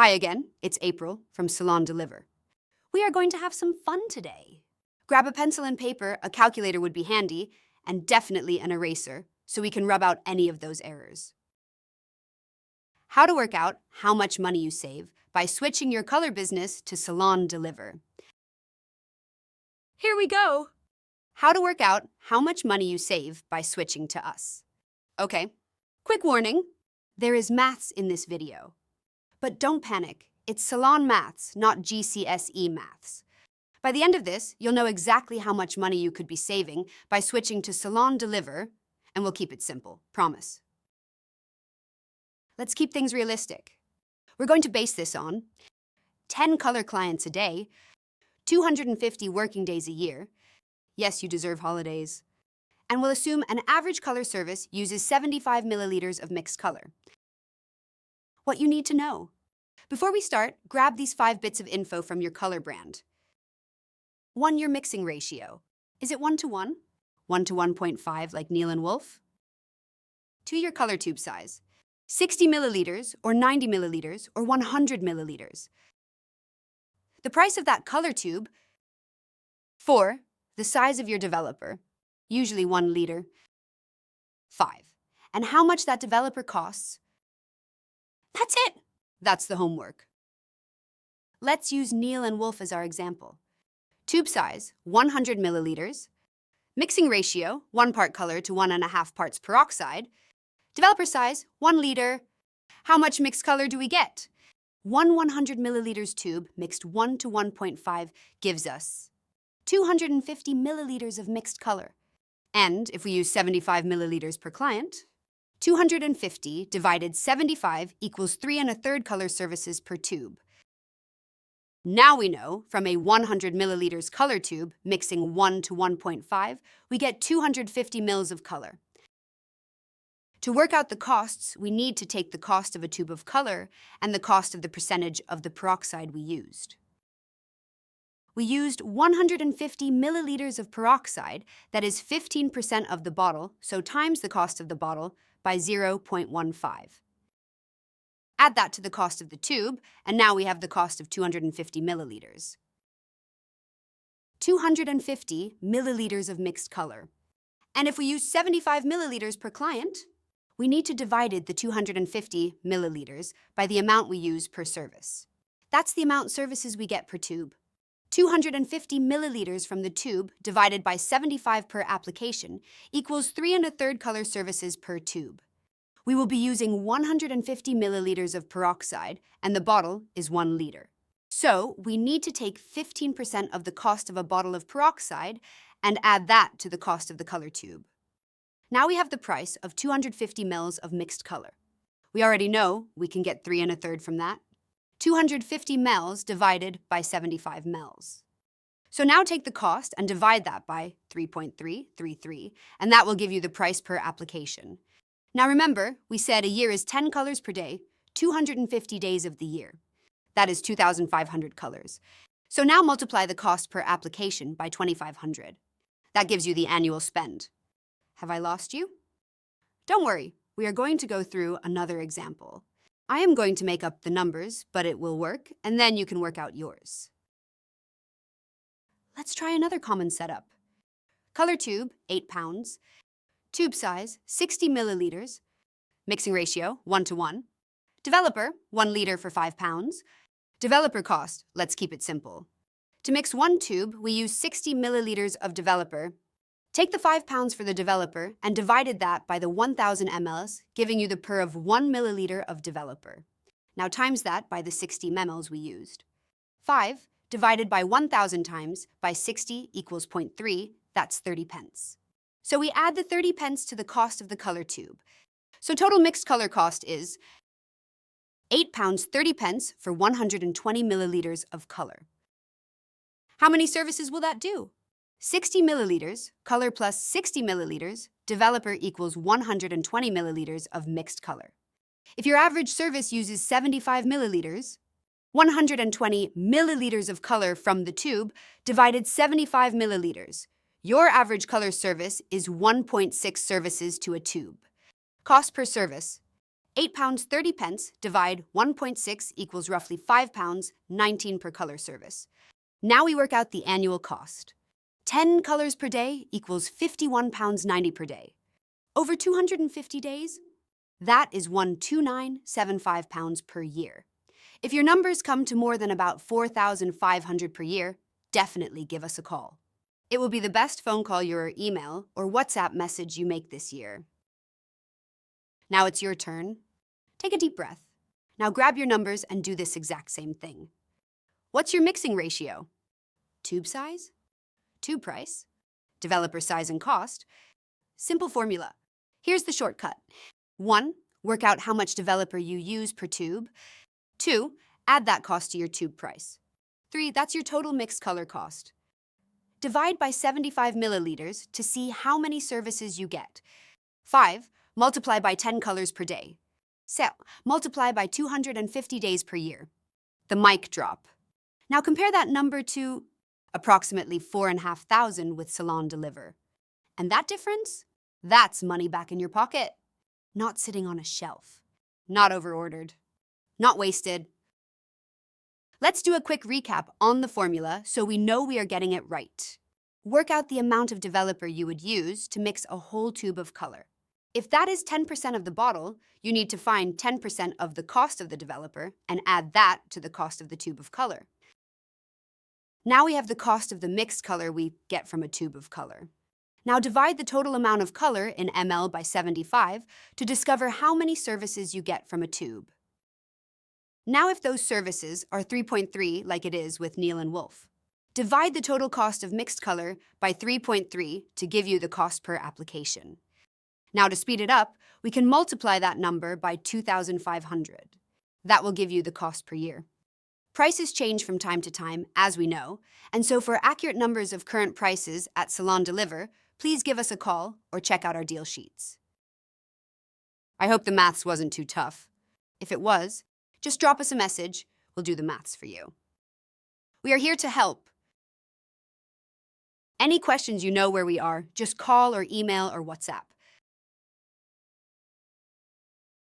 Hi again, it's April from Salon Deliver. We are going to have some fun today. Grab a pencil and paper, a calculator would be handy, and definitely an eraser, so we can rub out any of those errors. How to work out how much money you save by switching your color business to Salon Deliver. Here we go! How to work out how much money you save by switching to us. Okay, quick warning, there is maths in this video. But don't panic, it's Salon Maths, not GCSE Maths. By the end of this, you'll know exactly how much money you could be saving by switching to Salon Deliver, and we'll keep it simple, promise. Let's keep things realistic. We're going to base this on 10 color clients a day, 250 working days a year. Yes, you deserve holidays. And we'll assume an average color service uses 75 milliliters of mixed color. What you need to know. Before we start, grab these 5 bits of info from your color brand. 1. Your mixing ratio. Is it 1 to 1? 1 to 1.5 like Neil and Wolf? 2. Your color tube size. 60 milliliters or 90 milliliters or 100 milliliters. The price of that color tube. 4. The size of your developer, usually 1 liter. 5. And how much that developer costs. That's it! That's the homework. Let's use Neil and Wolf as our example. Tube size, 100 milliliters. Mixing ratio, 1 part color to 1.5 parts peroxide. Developer size, 1 liter. How much mixed color do we get? 100 milliliters tube mixed 1 to 1.5 gives us 250 milliliters of mixed color. And if we use 75 milliliters per client, 250 divided 75 equals 3 1/3 color services per tube. Now we know from a 100 milliliters color tube mixing 1 to 1.5, we get 250 mils of color. To work out the costs, we need to take the cost of a tube of color and the cost of the percentage of the peroxide we used. We used 150 milliliters of peroxide, that is 15% of the bottle, so times the cost of the bottle by 0.15. Add that to the cost of the tube, and now we have the cost of 250 milliliters. 250 milliliters of mixed color. And if we use 75 milliliters per client, we need to divide the 250 milliliters by the amount we use per service. That's the amount services we get per tube. 250 milliliters from the tube divided by 75 per application equals 3 1/3 color services per tube. We will be using 150 milliliters of peroxide, and the bottle is 1 liter. So we need to take 15% of the cost of a bottle of peroxide and add that to the cost of the color tube. Now we have the price of 250 mils of mixed color. We already know we can get 3 1/3 from that. 250 mils divided by 75 mils. So now take the cost and divide that by 3.333, and that will give you the price per application. Now remember, we said a year is 10 colors per day, 250 days of the year. That is 2,500 colors. So now multiply the cost per application by 2,500. That gives you the annual spend. Have I lost you? Don't worry, we are going to go through another example. I am going to make up the numbers, but it will work, and then you can work out yours. Let's try another common setup. Color tube, 8 pounds. Tube size, 60 milliliters. Mixing ratio, 1 to 1. Developer, 1 liter for 5 pounds. Developer cost, let's keep it simple. To mix 1 tube, we use 60 milliliters of developer. Take the 5 pounds for the developer and divided that by the 1,000 mLs, giving you the per of 1 milliliter of developer. Now times that by the 60 mLs we used. 5 divided by 1,000 times by 60 equals 0.3, that's 30 pence. So we add the 30 pence to the cost of the color tube. So total mixed color cost is 8 pounds 30 pence for 120 milliliters of color. How many services will that do? 60 milliliters, color plus 60 milliliters, developer equals 120 milliliters of mixed color. If your average service uses 75 milliliters, 120 milliliters of color from the tube divided 75 milliliters. Your average color service is 1.6 services to a tube. Cost per service, £8 30 pence divide 1.6 equals roughly £5 19 per color service. Now we work out the annual cost. 10 colors per day equals £51 90 per day. Over 250 days? That is £12975 per year. If your numbers come to more than about 4,500 per year, definitely give us a call. It will be the best phone call or email or WhatsApp message you make this year. Now it's your turn. Take a deep breath. Now grab your numbers and do this exact same thing. What's your mixing ratio? Tube size? Tube price? Developer size and cost? Simple formula. Here's the shortcut. 1. Work out how much developer you use per tube. 2. Add that cost to your tube price. 3. That's your total mixed color cost. Divide by 75 milliliters to see how many services you get. 5. Multiply by 10 colors per day. So, multiply by 250 days per year. The mic drop. Now compare that number to approximately 4,500 with Salon Deliver. And that difference? That's money back in your pocket. Not sitting on a shelf. Not overordered. Not wasted. Let's do a quick recap on the formula so we know we are getting it right. Work out the amount of developer you would use to mix a whole tube of color. If that is 10% of the bottle, you need to find 10% of the cost of the developer and add that to the cost of the tube of color. Now we have the cost of the mixed color we get from a tube of color. Now divide the total amount of color in ml by 75 to discover how many services you get from a tube. Now if those services are 3.3 like it is with Neil and Wolf, divide the total cost of mixed color by 3.3 to give you the cost per application. Now to speed it up, we can multiply that number by 2,500. That will give you the cost per year. Prices change from time to time, as we know, and so for accurate numbers of current prices at Salon Deliver, please give us a call or check out our deal sheets. I hope the maths wasn't too tough. If it was, just drop us a message. We'll do the maths for you. We are here to help. Any questions, you know where we are. Just call or email or WhatsApp.